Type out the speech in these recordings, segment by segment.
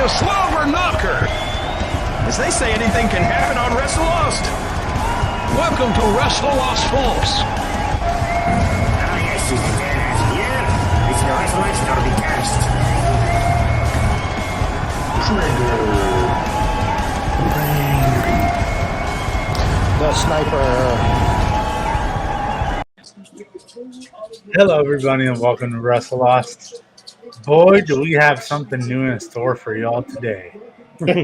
a slobber knocker. As they say, anything can happen on Wrestle Lost. Welcome to Wrestle Lost, folks. Oh, yes, she's the dead here. It's the Wrestle Lost Derby cast. The sniper. Hello, everybody, and welcome to Wrestle Lost. Boy, do we have something new in store for y'all today. To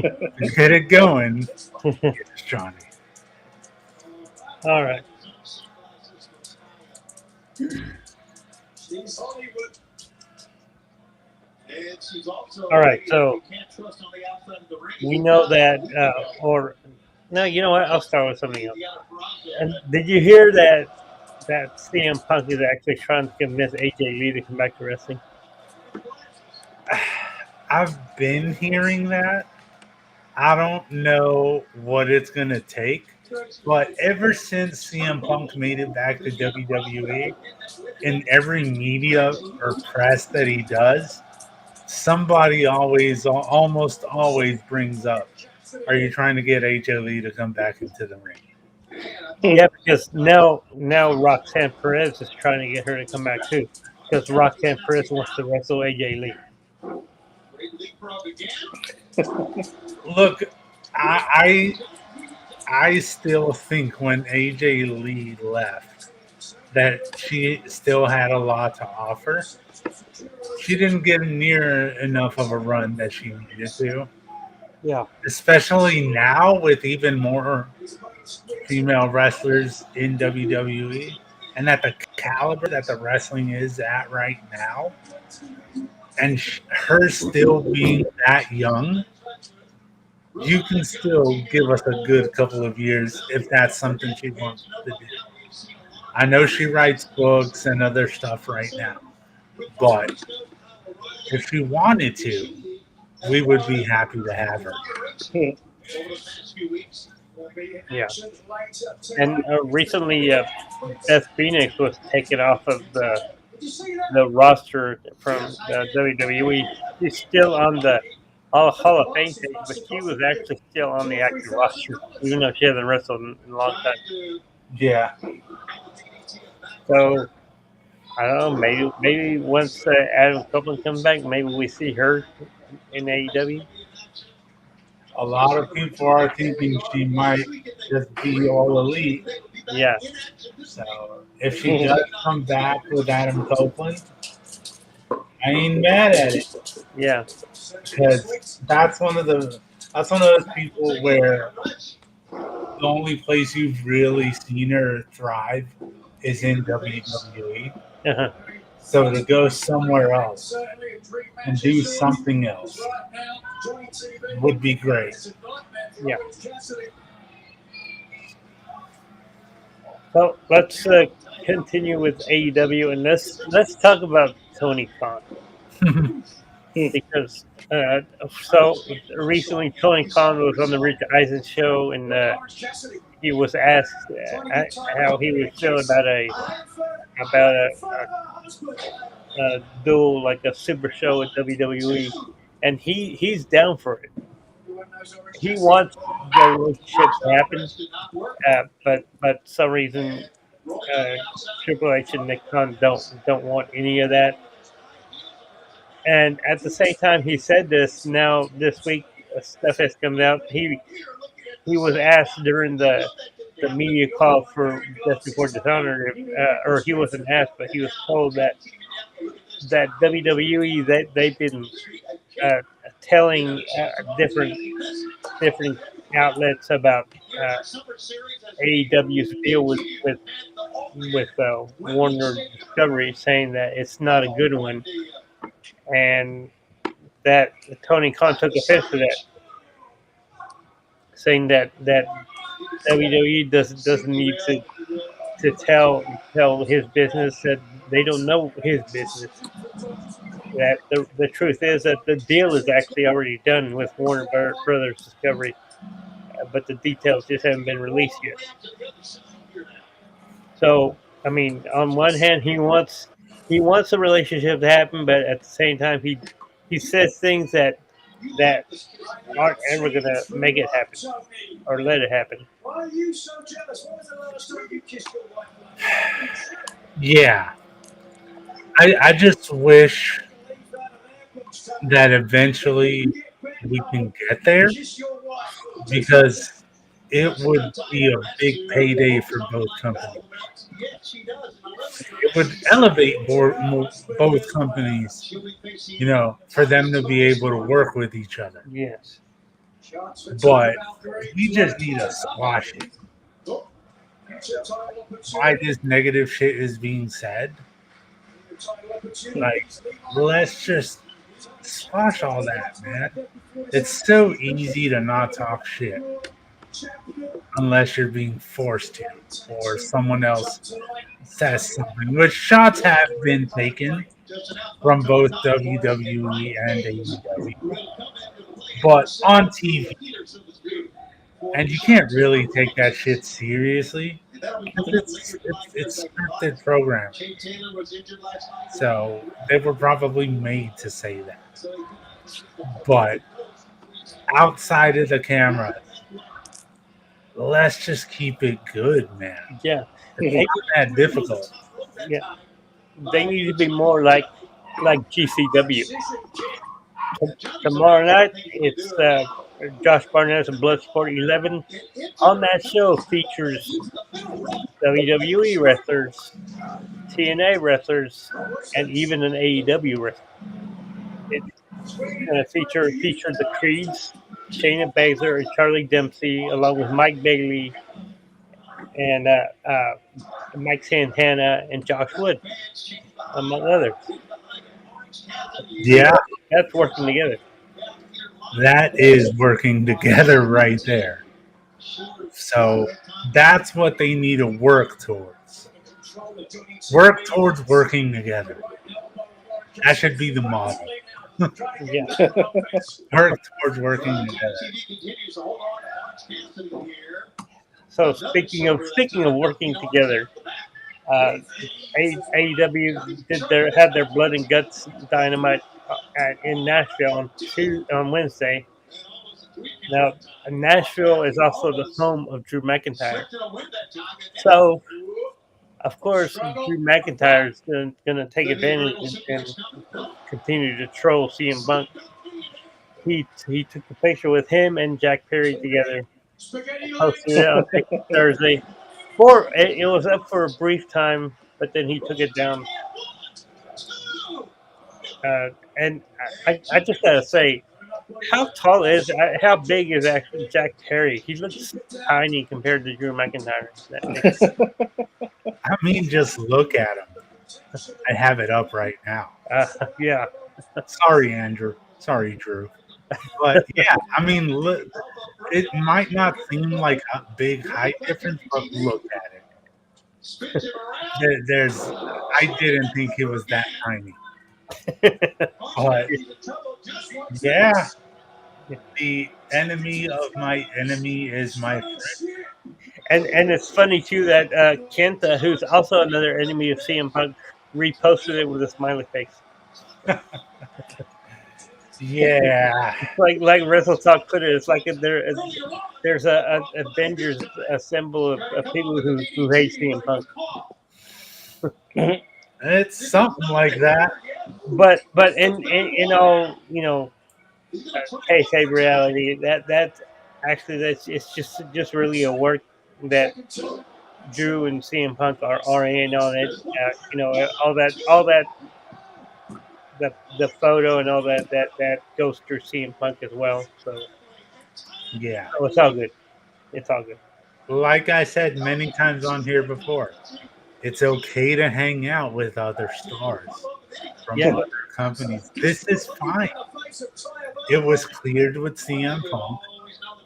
get it going, it's Johnny. All right. All right, so we know that, no, you know what? I'll start with something else. And did you hear that CM Punk is actually trying to convince AJ Lee to come back to wrestling? I've been hearing that. I don't know what it's going to take, but ever since CM Punk made it back to WWE, in every media or press that he does, somebody almost always brings up, are you trying to get AJ Lee to come back into the ring? Yeah, because now Roxanne Perez is trying to get her to come back too, because Roxanne Perez wants to wrestle AJ Lee. Look, I still think when AJ Lee left that she still had a lot to offer. She didn't get near enough of a run that she needed to. Yeah. Especially now with even more female wrestlers in WWE and at the caliber that the wrestling is at right now, and her still being that young, you can still give us a good couple of years if that's something she wants to do. I know she writes books and other stuff right now, but if she wanted to, we would be happy to have her. Yeah. And recently, Beth Phoenix was taken off of the roster from WWE. She's still on the Hall of Fame page, but she was actually still on the active roster, even though she hasn't wrestled in a long time. Yeah. So I don't know. Maybe once Adam Copeland comes back, maybe we see her in AEW. A lot of people are thinking she might just be all elite. Yeah. So if she does come back with Adam Copeland, I ain't mad at it. Yeah. Because that's one of those people where the only place you've really seen her thrive is in WWE. Uh-huh. So to go somewhere else and do something else would be great. Yeah. So let's continue with AEW, and let's talk about Tony Khan. Because so recently Tony Khan was on the Rich Eisen show, and he was asked how he was feeling about a duel, like a super show at WWE, and he's down for it. He wants the relationship to happen, but some reason Triple H and Nick Khan don't want any of that. And at the same time, he said this. Now this week, stuff has come out. He was asked during the media call for Just Before Dishonor, or he wasn't asked, but he was told that WWE they've been telling different outlets about AEW's deal with Warner Discovery, saying that it's not a good one, and that Tony Khan took offense to that, saying that WWE doesn't need to tell his business, that they don't know his business. That the truth is that the deal is actually already done with Warner Brothers Discovery, but the details just haven't been released yet. So, I mean, on one hand, he wants a relationship to happen, but at the same time, he says things that that aren't ever gonna make it happen or let it happen. Yeah, I just wish that eventually we can get there because it would be a big payday for both companies. It would elevate both companies, for them to be able to work with each other. Yes. But we just need to squash it. Why this negative shit is being said? Like, let's just squash all that, man. It's so easy to not talk shit unless you're being forced to, or someone else says something. Which shots have been taken from both WWE and AEW, but on TV, and you can't really take that shit seriously because it's scripted programming. So they were probably made to say that. But outside of the cameras, let's just keep it good, man. Yeah. It's They, not that difficult. yeah. They need to be more like GCW. Tomorrow night, it's Josh Barnett's Bloodsport 11. On that show features WWE wrestlers, TNA wrestlers, and even an AEW wrestler. It's going to feature the Creeds, Shayna Baszler, and Charlie Dempsey, along with Mike Bailey and Mike Santana and Josh Wood, among others. See, Yeah, that's working together. that is working together right there. So that's what they need to work towards. Work towards working together. That should be the model. Yeah. Work towards working together. So speaking of working together, uh, AEW had their blood and guts dynamite in Nashville on Wednesday. Now, Nashville is also the home of Drew McIntyre. So, of course, Drew McIntyre is going to take advantage and continue to troll CM Punk. He took a picture with him and Jack Perry together, posted it on Thursday. It was up for a brief time, but then he took it down. And I just gotta say, how big is actually Jack Perry? He looks tiny compared to Drew McIntyre. I mean, just look at him. I have it up right now. Yeah, Sorry, Andrew. Sorry, Drew. But yeah, I mean, look, it might not seem like a big height difference, but look at it. I didn't think it was that tiny. But yeah, the enemy of my enemy is my friend. and it's funny too that Kenta, who's also another enemy of CM Punk, reposted it with a smiley face. Yeah, Like Wrestle Talk put it, it's like there's a Avengers a symbol of people who hate CM Punk. it's something like that. But in all kayfabe reality, that's actually it's just really a work that Drew and CM Punk are in on it. All that the photo and all that goes through CM Punk as well. So Yeah. it's all good. It's all good. Like I said many times on here before, it's okay to hang out with other stars from Yeah. other companies. This is fine. It was cleared with CM Punk.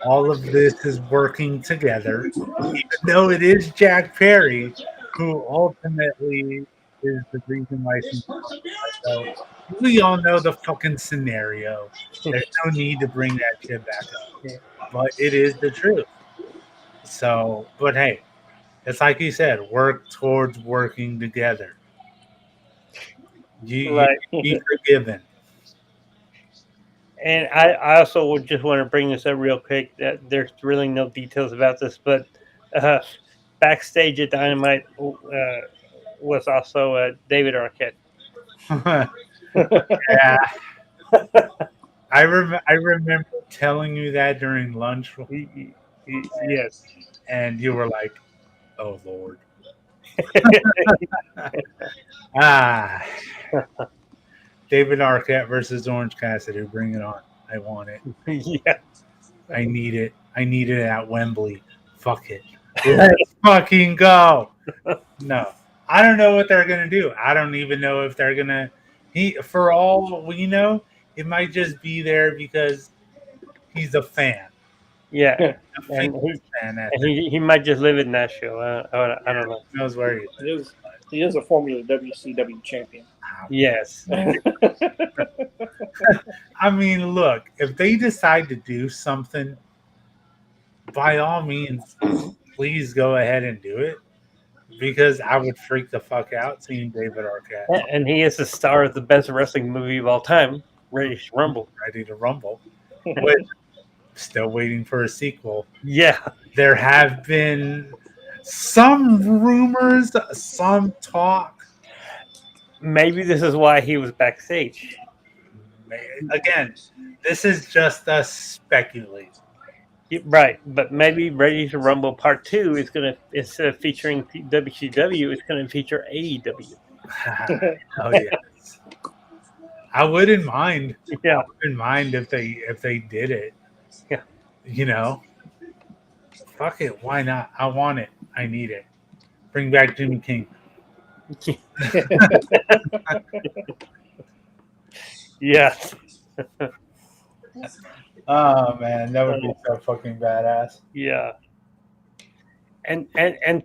All of this is working together, even though it is Jack Perry who ultimately is the reason why CM Punk let go. We all know the fucking scenario. There's no need to bring that shit back up. Yeah. But it is the truth. So, but hey, it's like you said, work towards working together. You Right. be forgiven. And I also would just want to bring this up real quick that there's really no details about this, but uh, backstage at Dynamite was also David Arquette. Yeah, I remember telling you that during lunch, Yes. and you were like, "Oh Lord." Ah, David Arquette versus Orange Cassidy. Bring it on. I want it. Yeah. I need it. I need it at Wembley. Fuck it. Let's fucking go. No. I don't know what they're gonna do. I don't even know if they're gonna for all we know, it might just be there because he's a fan. Yeah. A And famous fan at and he might just live in Nashville. I don't know. who knows where he lives. He is a former WCW champion. Yes. I mean, look, if they decide to do something, by all means, please go ahead and do it. Because I would freak the fuck out seeing David Arquette And he is the star of the best wrestling movie of all time, Ready to Rumble. ready to rumble. Which still waiting for a sequel. Yeah. There have been some rumors, some talk. Maybe this is why he was backstage. Again, this is just us speculating. Right, but maybe Ready to Rumble Part 2 is gonna, instead of featuring WCW, it's gonna feature AEW. Oh yes, I wouldn't mind. Yeah. I wouldn't mind if they did it. Yeah. You know, fuck it. Why not? I want it. I need it. Bring back Jimmy King. Yeah. Oh man, that would be so fucking badass. Yeah. And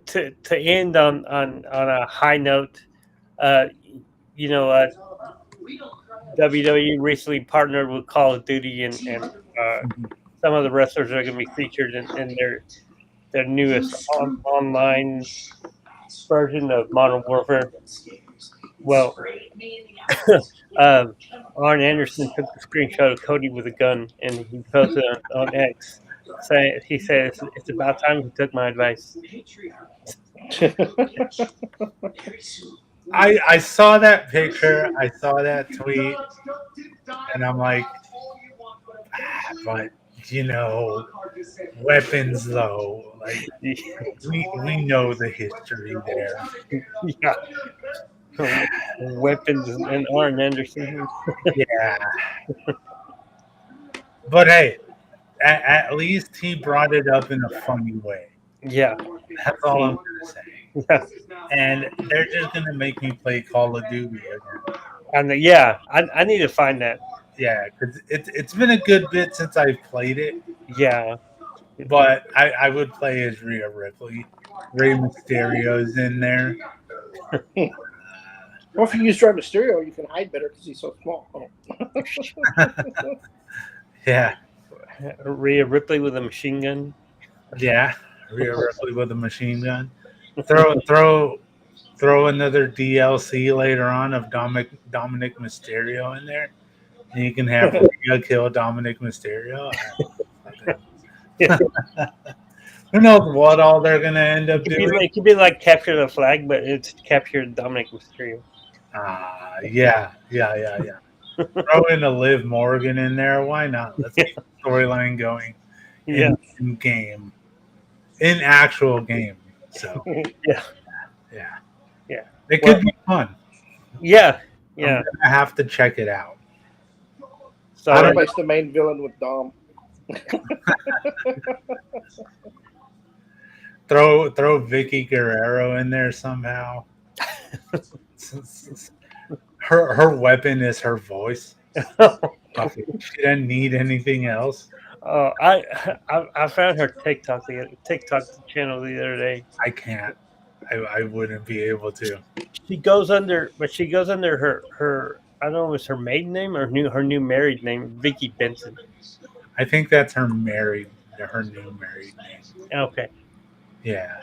to end on a high note, you know, WWE recently partnered with Call of Duty, and some of the wrestlers are going to be featured in their newest online version of Modern Warfare. Well, Arn Anderson took a screenshot of Cody with a gun and he posted it on X. He said it's about time he took my advice. I saw that picture. I saw that tweet, and I'm like, but you know, weapons though, like we know the history there. Yeah. Weapons and Arn Anderson. Yeah. But hey, at least he brought it up in a funny way. Yeah. That's all I'm gonna say. Yeah. And they're just gonna make me play Call of Duty again. And yeah, I need to find that. Yeah, because it's been a good bit since I've played it. Yeah. But I would play as Rhea Ripley. Rey Mysterio's in there. Well, if you use Rey Mysterio, you can hide better because he's so small. Oh. Yeah. Rhea Ripley with a machine gun. Yeah. Rhea Ripley with a machine gun. Throw another DLC later on of Dominic Mysterio in there. And you can have Rhea kill Dominic Mysterio. Who knows what all they're gonna end up doing? It could be like capture the flag, but it's capture Dominic Mysterio. Yeah. Throw in a Liv Morgan in there. Why not? Let's keep the storyline going in game. In actual game. So Yeah. It could be fun. Yeah. I'm gonna have to check it out. So I replace the main villain with Dom. Throw Vicky Guerrero in there somehow. Her weapon is her voice. She doesn't need anything else. I found her TikTok channel the other day. I can't. I wouldn't be able to. She goes under her I don't know if it's her maiden name or her new married name, Vicky Benson. I think that's her new married name. Okay. Yeah.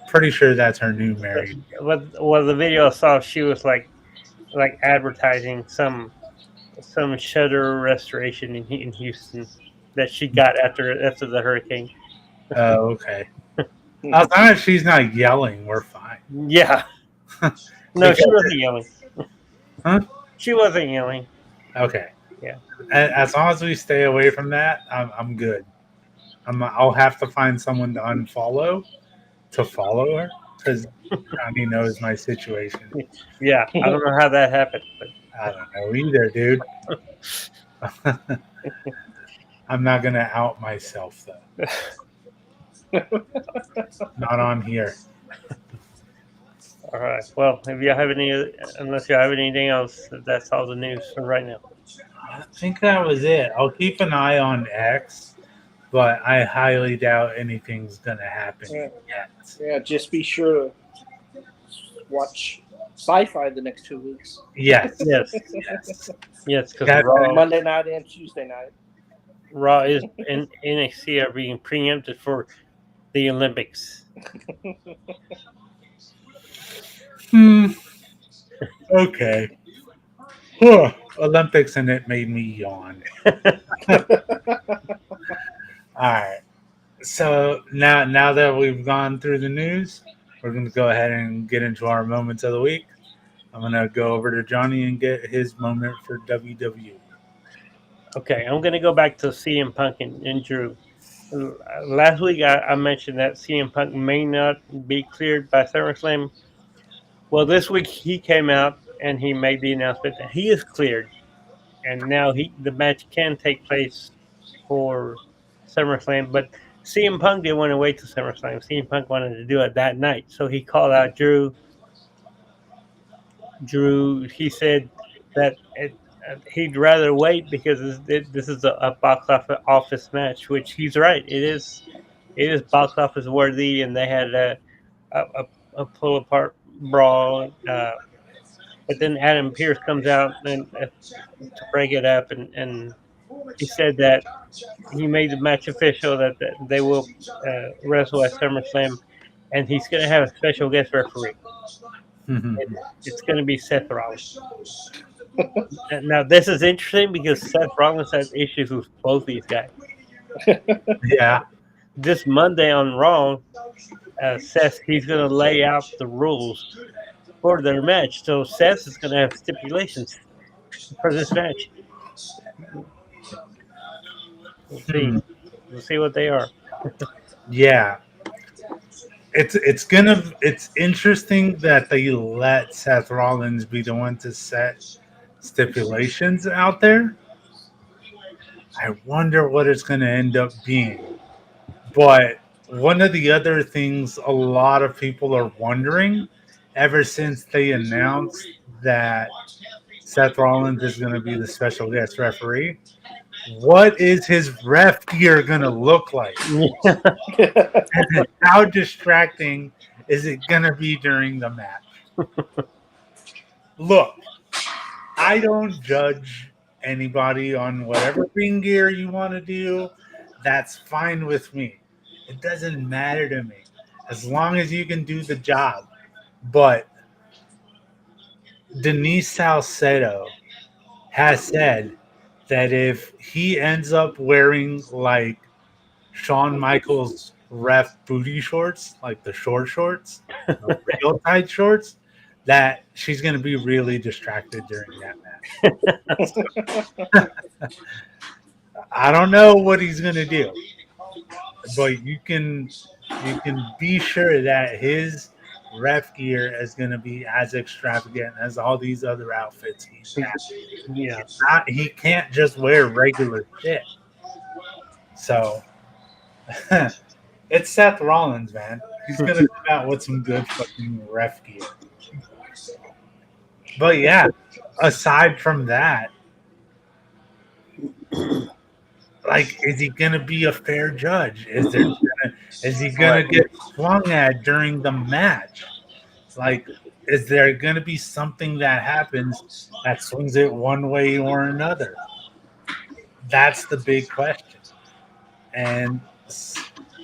Pretty sure that's her new married name. Well, the video I saw, she was like advertising some some shutter restoration in Houston that she got after the hurricane. Oh, okay. As long as she's not yelling, we're fine. Yeah, no, she Because, wasn't yelling. huh? She wasn't yelling. Okay. Yeah. As long as we stay away from that, I'm good. I'll have to find someone to unfollow to follow her because Johnny knows my situation. Yeah, I don't know how that happened, but I don't know either, dude. I'm not gonna out myself though. Not on here. all right. Well, if you have unless you have anything else, that's all the news for right now. I think that was it. I'll keep an eye on X, but I highly doubt anything's gonna happen Yeah, yet. yeah. Just be sure to watch Sci-Fi the next 2 weeks. Yes. Yes, Yes. yes, because Got that. Monday night and Tuesday night. Raw is and NXT are being preempted for the Olympics. Okay. Whew. Olympics and it made me yawn. All right. So now that we've gone through the news, we're going to go ahead and get into our moments of the week. I'm going to go over to Johnny and get his moment for WWE. Okay, I'm going to go back to CM Punk and Drew. Last week I mentioned that CM Punk may not be cleared by SummerSlam. Well, this week he came out and he made the announcement that he is cleared, and now the match can take place for SummerSlam. But CM Punk didn't want to wait till SummerSlam. CM Punk wanted to do it that night, so he called out Drew. He said that he'd rather wait because this is a box office match, which he's right. It is. It is box office worthy, and they had a, a pull apart brawl. But then Adam Pearce comes out and to break it up, and he said that he made the match official that they will wrestle at SummerSlam, and he's going to have a special guest referee. It's going to be Seth Rollins. Now this is interesting because Seth Rollins has issues with both these guys. Yeah. This Monday on Raw, Seth he's going to lay out the rules for their match. So Seth is going to have stipulations for this match. We'll see. Hmm. We'll see what they are. Yeah. It's interesting that they let Seth Rollins be the one to set stipulations out there. I wonder what it's going to end up being. But one of the other things a lot of people are wondering ever since they announced that Seth Rollins is going to be the special guest referee, what is his ref gear going to look like? And how distracting is it going to be during the match? Look, I don't judge anybody on whatever ring gear you want to do. That's fine with me. It doesn't matter to me as long as you can do the job. But Denise Salcedo has said that if he ends up wearing like Shawn Michaels ref booty shorts, like the short shorts, the real tight shorts, that she's going to be really distracted during that match. I don't know what he's going to do, but you can be sure that his ref gear is going to be as extravagant as all these other outfits he's had. Yeah. He can't just wear regular shit. So it's Seth Rollins, man. He's going to come out with some good fucking ref gear. But yeah, aside from that, like, is he gonna be a fair judge? Is he gonna get swung at during the match? Like, is there gonna be something that happens that swings it one way or another? That's the big question. And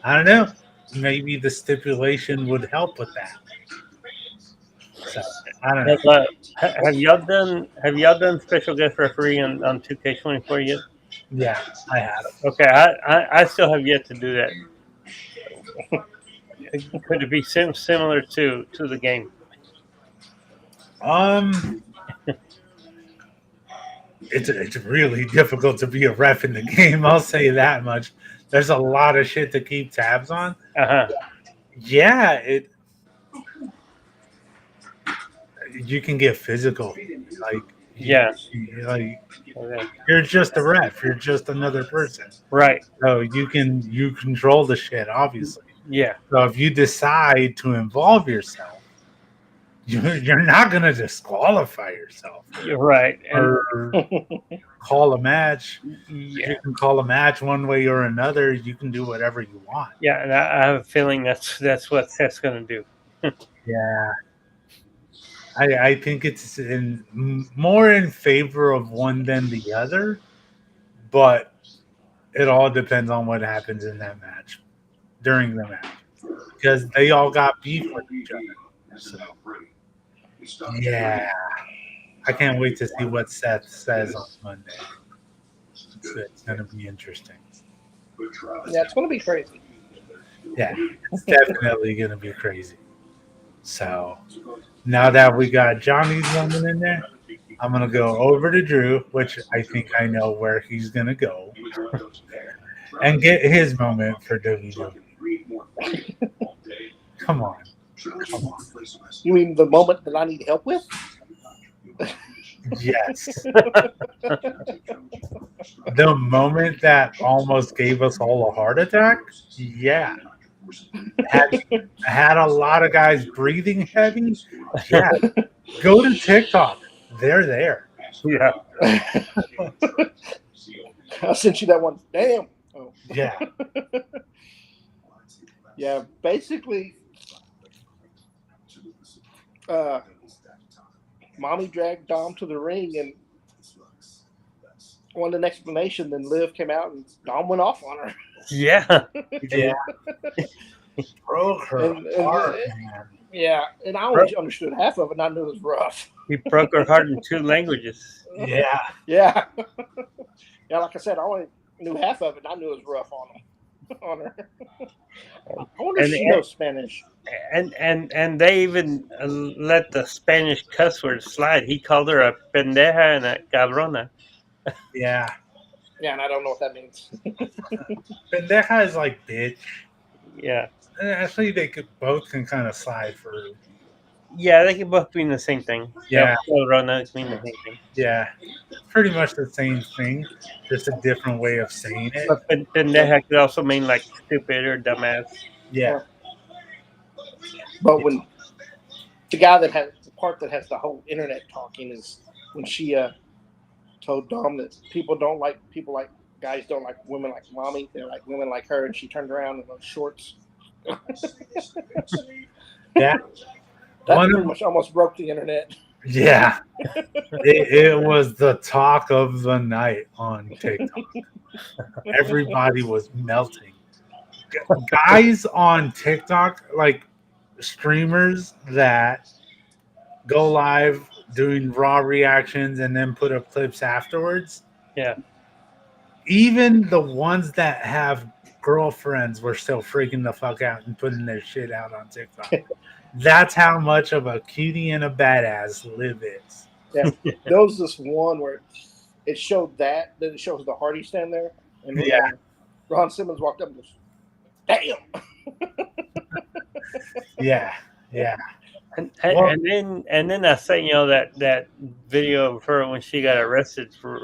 I don't know. Maybe the stipulation would help with that. So I don't know. Have y'all done special guest referee on 2K24 yet? Yeah, I have. Okay, I still have yet to do that. Could it be similar to the game? It's really difficult to be a ref in the game. I'll say that much. There's a lot of shit to keep tabs on. Uh-huh. Yeah, you can get physical. Like Yeah. like Okay. you're just a ref. You're just another person. Right. So you control the shit, obviously. Yeah. So if you decide to involve yourself, you're not gonna disqualify yourself You're right. And or call a match. yeah. You can call a match one way or another. You can do whatever you want. Yeah, and I have a feeling that's what Seth's going to do. Yeah, I think it's more in favor of one than the other, but it all depends on what happens in that match during the match because they all got beef with each other. So yeah, I can't wait to see what Seth says on Monday. It's going to be interesting. Yeah, it's going to be crazy. Yeah, it's definitely going to be crazy. So now that we got Johnny's moment in there, I'm going to go over to Drew, which I think I know where he's going to go, and get his moment for WWE. Come on. You mean the moment that I need help with? Yes. The moment that almost gave us all a heart attack? Yeah. Had a lot of guys breathing heavy? Yeah. Go to TikTok. They're there. Yeah. I sent you that one. Damn. Oh. Yeah. Yeah, basically, Mommy dragged Dom to the ring and wanted an explanation. Then Liv came out and Dom went off on her. Yeah. Yeah. Broke her heart, man. Yeah, and I only understood half of it, and I knew it was rough. He broke her heart in 2 languages. Yeah. Yeah. Yeah, like I said, I only knew half of it, and I knew it was rough on her. I wonder if she knows Spanish. And they even let the Spanish cuss word slide. He called her a pendeja and a cabrona. Yeah. Yeah, and I don't know what that means. Pendeja is like bitch. Yeah. Actually, they both can kind of slide for. Yeah, they can both mean the same thing. Yeah. Cabrona mean the same thing. Yeah. Pretty much the same thing, just a different way of saying it. But pendeja could also mean like stupid or dumbass. Yeah. But when the guy that has the part that has the whole internet talking is when she told Dom that guys don't like women like Mommy, they like women like her, and she turned around in those shorts. Yeah. That pretty much almost broke the internet. Yeah. It was the talk of the night on TikTok. Everybody was melting. Guys on TikTok, like streamers that go live doing raw reactions and then put up clips afterwards. Yeah. Even the ones that have girlfriends were still freaking the fuck out and putting their shit out on TikTok. That's how much of a cutie and a badass Liv is. Yeah. There was this one where it showed that, then it shows the Hardy stand there. And Yeah. Ron Simmons walked up and goes, damn. Yeah. Yeah. And then I say, that video of her when she got arrested for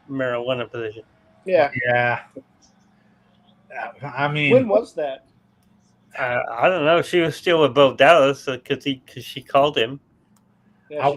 marijuana possession. Yeah. Yeah. I mean, When was that? I don't know. She was still with Bo Dallas because she called him. Yeah, I